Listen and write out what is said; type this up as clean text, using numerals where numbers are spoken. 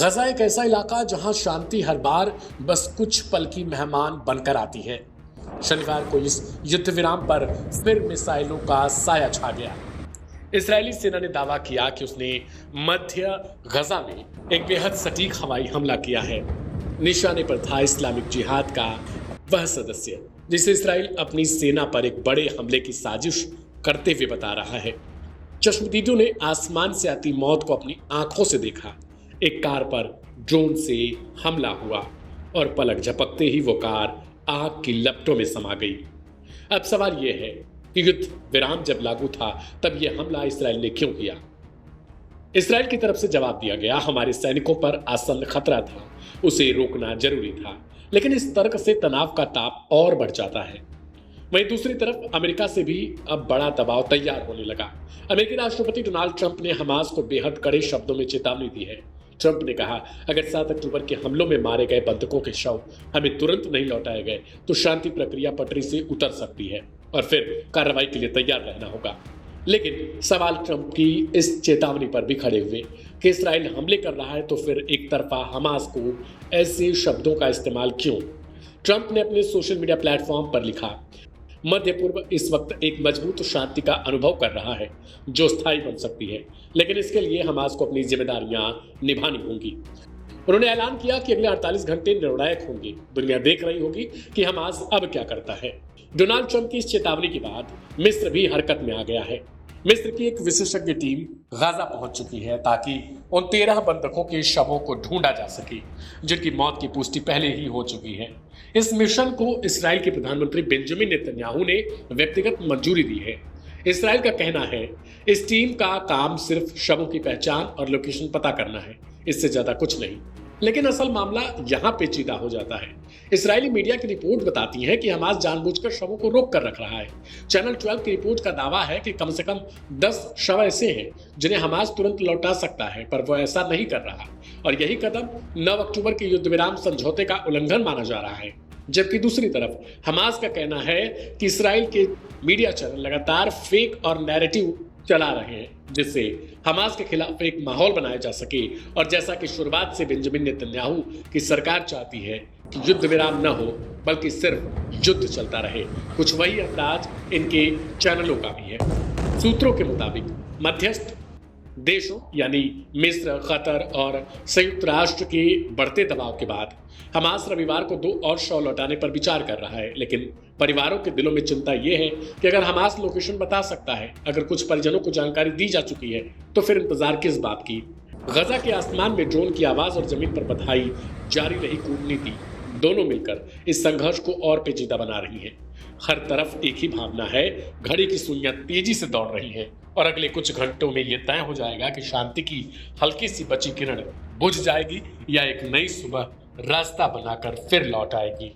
गजा एक ऐसा इलाका जहां शांति हर बार बस कुछ पल की मेहमान बनकर आती है। शनिवार को इस युद्ध विराम पर फिर मिसाइलों का साया छा गया। इजरायली सेना ने दावा किया कि उसने मध्य गजा में एक बेहद सटीक हवाई हमला किया है। निशाने पर था इस्लामिक जिहाद का वह सदस्य जिसे इजराइल अपनी सेना पर एक बड़े हमले की साजिश करते हुए बता रहा है। चश्मदीदों ने आसमान से आती मौत को अपनी आंखों से देखा। एक कार पर ड्रोन से हमला हुआ और पलक झपकते ही वो कार आग की लपटों में समा गई। अब सवाल यह है कि युद्ध विराम जब लागू था तब यह हमला इस्राएल ने क्यों किया। इस्राएल की तरफ से जवाब दिया गया, हमारे सैनिकों पर आसन्न खतरा था, उसे रोकना जरूरी था। लेकिन इस तर्क से तनाव का ताप और बढ़ जाता है। वहीं दूसरी तरफ अमेरिका से भी अब बड़ा दबाव तैयार होने लगा। अमेरिकी राष्ट्रपति डोनाल्ड ट्रंप ने हमास को बेहद कड़े शब्दों में चेतावनी दी है। ट्रंप ने कहा, अगर 7 अक्टूबर के हमलों में मारे गए बंधकों के शव हमें तुरंत नहीं लौटाए गए तो शांति प्रक्रिया पटरी से उतर सकती है और फिर कार्रवाई के लिए तैयार रहना होगा। लेकिन सवाल ट्रंप की इस चेतावनी पर भी खड़े हुए कि इस्राइल हमले कर रहा है तो फिर एक तरफा हमास को ऐसे शब्दों का इस्तेमाल क्यों। ट्रंप ने अपने सोशल मीडिया प्लेटफॉर्म पर लिखा, मध्य पूर्व इस वक्त एक मजबूत शांति का अनुभव कर रहा है जो स्थायी बन सकती है, लेकिन इसके लिए हमास को अपनी जिम्मेदारियां निभानी होंगी। उन्होंने ऐलान किया कि अगले 48 घंटे निर्णायक होंगे। दुनिया देख रही होगी कि हमास अब क्या करता है। डोनाल्ड ट्रंप की इस चेतावनी के बाद मिस्र भी हरकत में आ गया है। मिस्र की एक विशेषज्ञ टीम गाजा पहुंच चुकी है ताकि उन 13 बंधकों के शवों को ढूंढा जा सके जिनकी मौत की पुष्टि पहले ही हो चुकी है। इस मिशन को इस्राएल के प्रधानमंत्री बेंजामिन नेतन्याहू ने व्यक्तिगत मंजूरी दी है। इस्राएल का कहना है इस टीम का काम सिर्फ शवों की पहचान और लोकेशन पता करना है, इससे ज्यादा कुछ नहीं। लेकिन असल मामला यहां पेचीदा हो जाता है। इस्राएली मीडिया की रिपोर्ट बताती है कि हमास जानबूझकर शवों को रोक कर रख रहा है। चैनल 12 की रिपोर्ट का दावा है कि कम से कम 10 शव ऐसे हैं जिन्हें हमास तुरंत लौटा सकता है, पर वो ऐसा नहीं कर रहा और यही कदम 9 अक्टूबर के युद्ध विराम समझौते का उल्लंघन माना जा रहा है। जबकि दूसरी तरफ हमास का कहना है कि इस्राएल के मीडिया चैनल लगातार फेक और नैरेटिव चला रहे हैं जिससे हमास के खिलाफ एक माहौल बनाया जा सके। और जैसा कि शुरुआत से बेंजामिन नेतन्याहू की सरकार चाहती है कि युद्ध विराम न हो बल्कि सिर्फ युद्ध चलता रहे, कुछ वही अंदाज इनके चैनलों का भी है। सूत्रों के मुताबिक मध्यस्थ देशों यानी मिस्र, कतर और संयुक्त राष्ट्र के बढ़ते दबाव के बाद हमास रविवार को 2 और शव लौटाने पर विचार कर रहा है। लेकिन परिवारों के दिलों में चिंता यह है कि अगर हमास लोकेशन बता सकता है, अगर कुछ परिजनों को जानकारी दी जा चुकी है तो फिर इंतजार किस बात की। गजा के आसमान में ड्रोन की आवाज और जमीन पर बधाई जारी रही कूटनीति दोनों मिलकर इस संघर्ष को और पेचीदा बना रही है। हर तरफ एक ही भावना है, घड़ी की सुइयां तेजी से दौड़ रही हैं और अगले कुछ घंटों में यह तय हो जाएगा कि शांति की हल्की सी बची किरण बुझ जाएगी या एक नई सुबह रास्ता बनाकर फिर लौट आएगी।